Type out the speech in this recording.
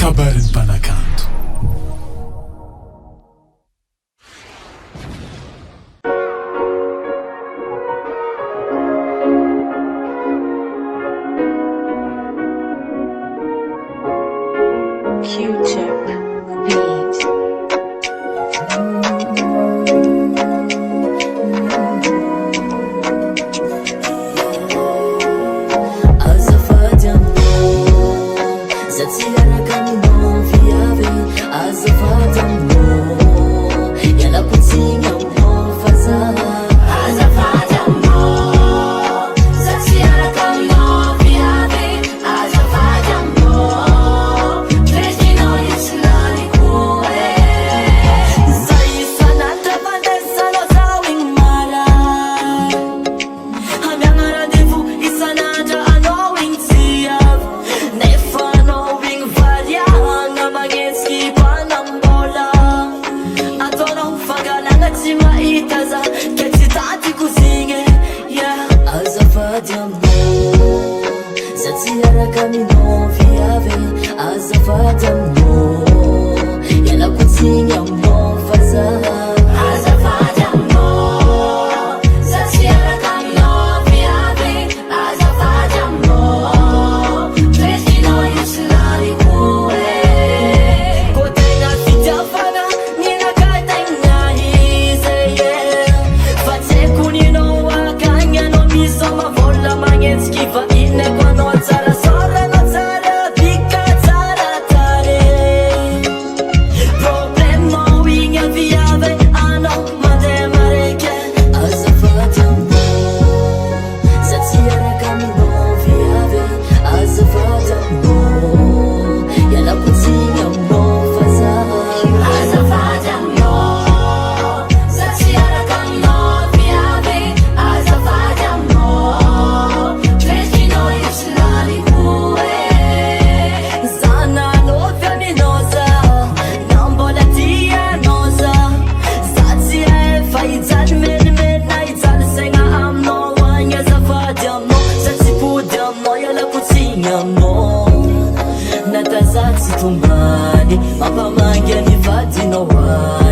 kabarin'ny mpanakanto. Q-Tip Beat. Azafady aminao, za tsy araka aminao viavy. Azafady aminao, iala-potsiny aminao fa zaho. Azafady aminao, za tsy araka aminao viavy. Azafady aminao, fresninao io tsy laniko e. Zay isan'andro fandraisanao zaho igny maray. Amiagna rendez-vous isan'andro anao igny tsy avy. Nefa anao igny variagna magnetsiky mpanambola. Ataonao fangalana tsy mahita za, ke tsy tatiko zigny. Azafady aminao, za tsy araka aminao viavy. Azafady aminao, iala-potsiny aminao fa zaho. Azafady aminao, za tsy araka aminao viavy. Azafady aminao, fresninao io tsy laniko e. Ko tegna fitiavana ninakay tegna izy fa tsy haiko ninao akagny anao misoma vola magnetsiky vahinako anao tsara soranao tsara bika tsara tare. Problemao igny aviavy anao mandeha maraiky. Azafady aminao, za tsy araka aminao viavy. Azafady aminao, iala-potsiny aminao fa zaho. Azafady aminao, za tsy araka aminao viavy. Azafady aminao, fresninao io tsy laniko e. Zananao aminao zaho, na mbola tianao zaho. Za tsy efa hijaly menimena, hijaly saigna aminao agny. Azafady aminao, za tsy pody aminao, iala-potsiny aminao. Nata za tsy tombany, mampamangy any vadinao agny.